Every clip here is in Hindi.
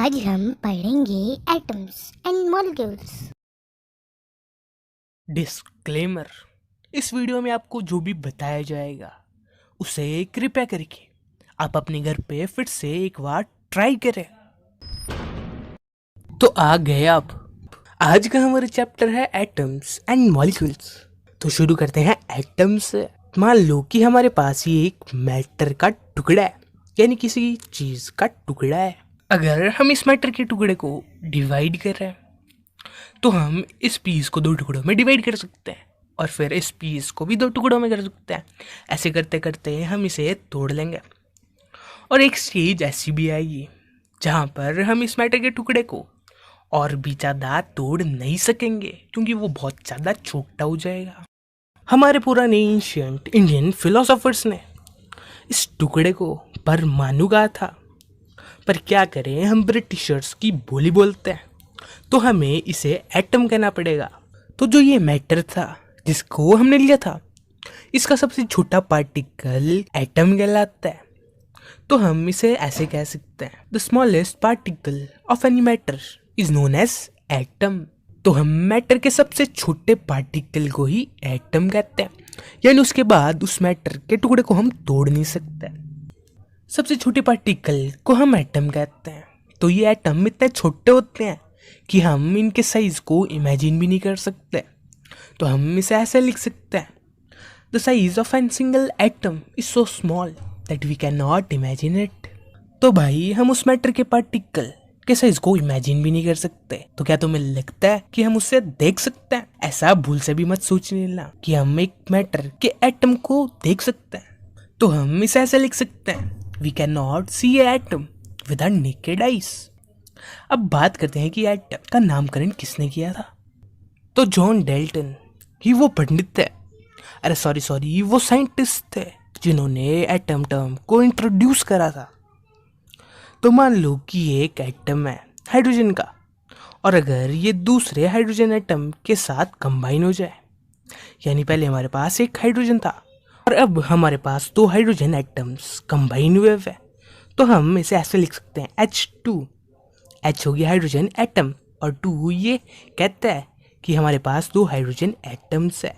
आज हम पढ़ेंगे एटम्स एंड मॉलिक्यूल्स। डिस्क्लेमर। इस वीडियो में आपको जो भी बताया जाएगा उसे कृपया करके आप अपने घर पे फिर से एक बार ट्राई करें। तो आ गए आप। आज का हमारा चैप्टर है एटम्स एंड मॉलिक्यूल्स। तो शुरू करते हैं एटम से। मान लो कि हमारे पास ये एक मैटर का टुकड़ा है, यानी किसी चीज का टुकड़ा है। अगर हम इस मैटर के टुकड़े को डिवाइड कर रहे हैं तो हम इस पीस को दो टुकड़ों में डिवाइड कर सकते हैं और फिर इस पीस को भी दो टुकड़ों में कर सकते हैं। ऐसे करते करते हम इसे तोड़ लेंगे और एक स्टेज ऐसी भी आएगी जहाँ पर हम इस मैटर के टुकड़े को और भी ज़्यादा तोड़ नहीं सकेंगे क्योंकि वो बहुत ज़्यादा छोटा हो जाएगा। हमारे पुराने एंशिएंट इंडियन फिलोसोफर्स ने इस टुकड़े को परमाणु कहा था, पर क्या करें, हम ब्रिटिशर्स की बोली बोलते हैं तो हमें इसे एटम कहना पड़ेगा। तो जो ये मैटर था जिसको हमने लिया था, इसका सबसे छोटा पार्टिकल एटम कहलाता है। तो हम इसे ऐसे कह सकते हैं, the smallest particle of any matter is known as atom. तो हम मैटर के सबसे छोटे पार्टिकल को ही एटम कहते हैं, यानी उसके बाद उस मैटर के टुकड़े को हम तोड़ नहीं सकते। सबसे छोटे पार्टिकल को हम एटम कहते हैं। तो ये एटम इतने छोटे होते हैं कि हम इनके साइज को इमेजिन भी नहीं कर सकते। तो हम इसे ऐसे लिख सकते हैं, the size of an single atom is so small that we can not imagine it. तो भाई हम उस मैटर के पार्टिकल के साइज को इमेजिन भी नहीं कर सकते। तो क्या तुम्हें लगता है कि हम उसे देख सकते हैं? ऐसा भूल से भी मत सोचने लेना कि हम एक मैटर के एटम को देख सकते हैं। तो हम इसे ऐसे लिख सकते हैं, we can not see a atom with our naked eyes. अब बात करते हैं कि एटम का नामकरण किसने किया था। तो जॉन डाल्टन ही वो पंडित थे, अरे सॉरी वो साइंटिस्ट थे जिन्होंने एटम टर्म को इंट्रोड्यूस करा था। तो मान लो कि एक एटम है हाइड्रोजन का, और अगर ये दूसरे हाइड्रोजन एटम के साथ कंबाइन हो जाए, यानी पहले हमारे पास एक हाइड्रोजन था और अब हमारे पास दो हाइड्रोजन एटम्स कंबाइन हुए हैं, तो हम इसे ऐसे लिख सकते हैं, H2। H हो गया हाइड्रोजन एटम और 2 ये कहता है कि हमारे पास दो हाइड्रोजन एटम्स है।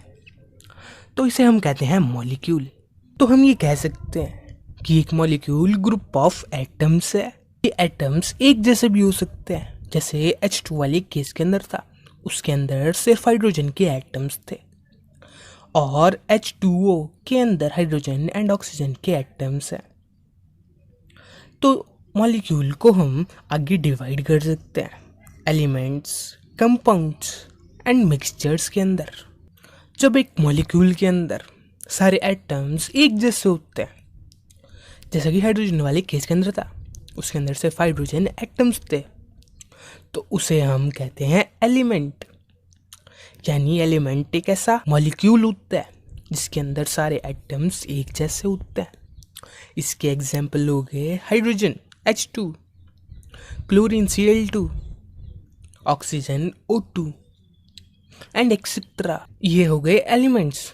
तो इसे हम कहते हैं मॉलिक्यूल। तो हम ये कह सकते हैं कि एक मॉलिक्यूल ग्रुप ऑफ एटम्स है। ये एटम्स एक जैसे भी हो सकते हैं, जैसे H2 वाले केस के अंदर था, उसके अंदर सिर्फ हाइड्रोजन के एटम्स थे और H2O के अंदर हाइड्रोजन एंड ऑक्सीजन के एटम्स हैं। तो मॉलिक्यूल को हम आगे डिवाइड कर सकते हैं एलिमेंट्स, कंपाउंड्स एंड मिक्सचर्स के अंदर। जब एक मॉलिक्यूल के अंदर सारे एटम्स एक जैसे होते हैं, जैसा कि हाइड्रोजन वाले केस के अंदर था, उसके अंदर सिर्फ हाइड्रोजन एटम्स थे, तो उसे हम कहते हैं एलिमेंट। यानी एलिमेंट एक ऐसा मॉलिक्यूल होता है जिसके अंदर सारे एटम्स एक जैसे होते हैं। इसके एग्जाम्पल हो गए hydrogen H2, chlorine Cl2, oxygen O2 and etcetera. ये हो गए एलिमेंट्स।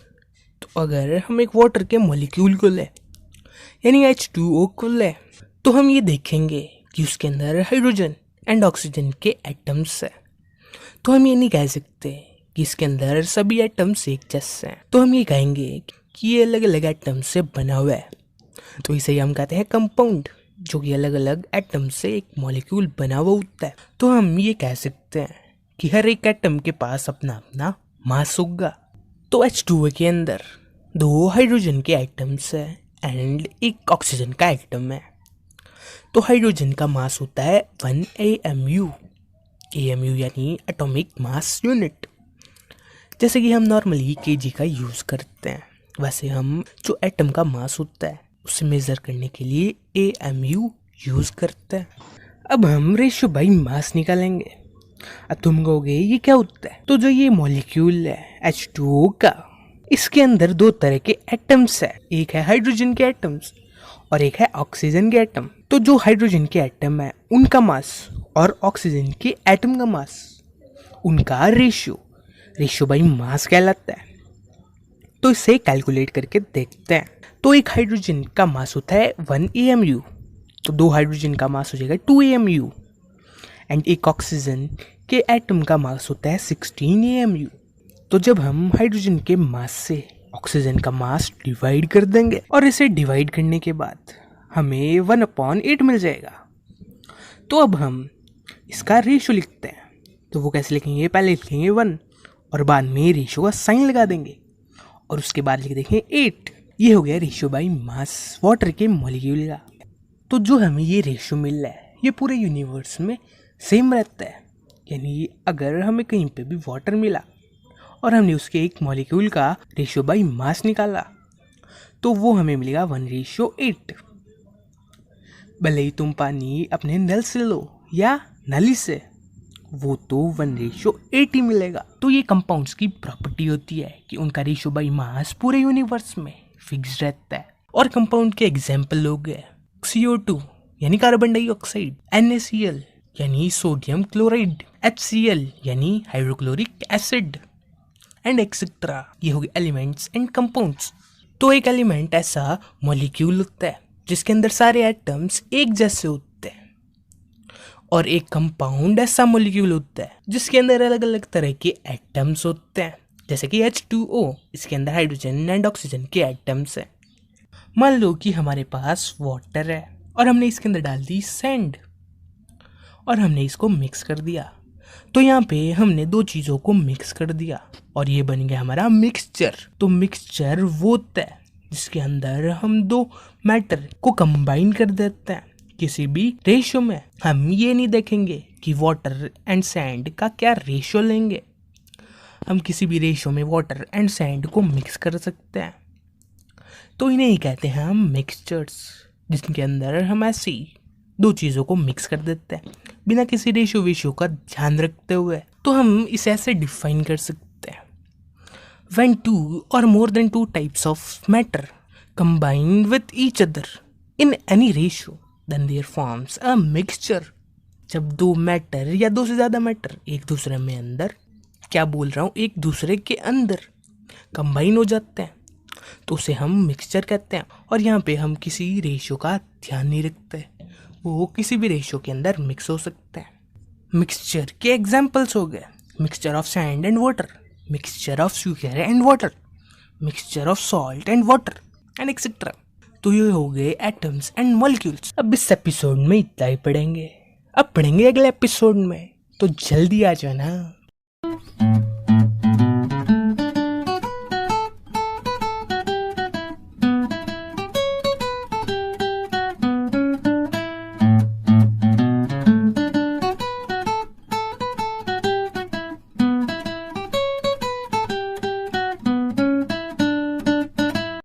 तो अगर हम एक वाटर के मॉलिक्यूल को लें, यानी H2O को लें, तो हम ये देखेंगे कि उसके अंदर हाइड्रोजन एंड ऑक्सीजन के एटम्स है। तो हम ये नहीं कह सकते कि इसके अंदर सभी एटम्स एक जैसे हैं, तो हम ये कहेंगे कि ये अलग अलग एटम से बना हुआ है। तो इसे हम कहते हैं कंपाउंड, जो कि अलग अलग एटम से एक मॉलिक्यूल बना हुआ होता है। तो हम ये कह सकते हैं कि हर एक एटम के पास अपना अपना मास होगा। तो H2O के अंदर दो हाइड्रोजन के एटम्स है एंड एक ऑक्सीजन का एटम है। तो हाइड्रोजन का मास होता है 1 AMU। AMU यानी एटॉमिक मास यूनिट। जैसे कि हम नॉर्मली kg का यूज़ करते हैं, वैसे हम जो एटम का मास होता है उसे मेज़र करने के लिए AMU यूज़ करते हैं। अब हम रेशियो बाई मास निकालेंगे। अब तुम कहोगे ये क्या होता है? तो जो ये मॉलिक्यूल है H2O का, इसके अंदर दो तरह के एटम्स है, एक है हाइड्रोजन के एटम्स और एक है ऑक्सीजन के एटम। तो जो हाइड्रोजन के एटम है उनका मास और ऑक्सीजन के एटम का मास, उनका रेशियो बाई मास कहलाता है। तो इसे कैलकुलेट करके देखते हैं। तो एक हाइड्रोजन का मास होता है 1 AMU, तो दो हाइड्रोजन का मास हो जाएगा 2 AMU एंड एक ऑक्सीजन के एटम का मास होता है 16 AMU। तो जब हम हाइड्रोजन के मास से ऑक्सीजन का मास डिवाइड कर देंगे और इसे डिवाइड करने के बाद हमें 1/8 मिल जाएगा। तो अब हम इसका रेशियो लिखते हैं। तो वो कैसे लिखेंगे, पहले लिखेंगे 1 और बाद में रेशियो का साइन लगा देंगे और उसके बाद लिख देंगे 8। ये हो गया रेशियो बाय मास वाटर के मॉलिक्यूल का। तो जो हमें ये रेशियो मिल रहा है ये पूरे यूनिवर्स में सेम रहता है। यानी अगर हमें कहीं पे भी वाटर मिला और हमने उसके एक मॉलिक्यूल का रेशियो बाय मास निकाला तो वो हमें मिलेगा 1:8। भले ही तुम पानी अपने नल से लो या नाली से, वो तो 1:8 ही मिलेगा। तो ये कंपाउंड्स की प्रॉपर्टी होती है कि उनका रेशियो बाय मास पूरे यूनिवर्स में फिक्स रहता है। और कंपाउंड के एग्जाम्पल हो गए CO2 यानी कार्बन डाइऑक्साइड, NaCl यानी सोडियम क्लोराइड, HCl यानी हाइड्रोक्लोरिक एसिड एंड एक्सेट्रा। ये हो गए एलिमेंट्स एंड कंपाउंड्स। तो एक एलिमेंट ऐसा मॉलिक्यूल होता है जिसके अंदर सारे एटम्स एक जैसे होते हैं और एक कंपाउंड ऐसा मॉलिक्यूल होता है जिसके अंदर अलग अलग तरह के एटम्स होते हैं, जैसे कि H2O, इसके अंदर हाइड्रोजन एंड ऑक्सीजन के एटम्स हैं। मान लो कि हमारे पास वाटर है और हमने इसके अंदर डाल दी सैंड और हमने इसको मिक्स कर दिया। तो यहाँ पे हमने दो चीज़ों को मिक्स कर दिया और ये बन गया हमारा मिक्सचर। तो मिक्सचर वो होता है जिसके अंदर हम दो मैटर को कंबाइन कर देते हैं किसी भी रेशियो में। हम ये नहीं देखेंगे कि वाटर एंड सैंड का क्या रेशियो लेंगे, हम किसी भी रेशियो में वाटर एंड सैंड को मिक्स कर सकते हैं। तो इन्हें ही कहते हैं हम मिक्सचर्स, जिनके अंदर हम ऐसे ही दो चीज़ों को मिक्स कर देते हैं बिना किसी रेशियो का ध्यान रखते हुए। तो हम इसे ऐसे डिफाइन कर सकते हैं, when two or more than two types of matter combine with each other in any ratio then there forms a mixture। जब दो मैटर या दो से ज़्यादा मैटर एक दूसरे में अंदर, क्या बोल रहा हूँ, एक दूसरे के अंदर कंबाइन हो जाते हैं तो उसे हम मिक्सचर कहते हैं। और यहाँ पे हम किसी रेशियो का ध्यान नहीं रखते, वो किसी भी रेशियो के अंदर मिक्स हो सकते हैं। मिक्सचर के एग्जाम्पल्स हो गए mixture of sand and water, mixture of sugar and water, mixture of salt and water and etcetera. तो ये हो गए एटम्स एंड मॉलिक्यूल्स। अब इस एपिसोड में इतना ही पढ़ेंगे, अब पढ़ेंगे अगले एपिसोड में, तो जल्दी आ जाना।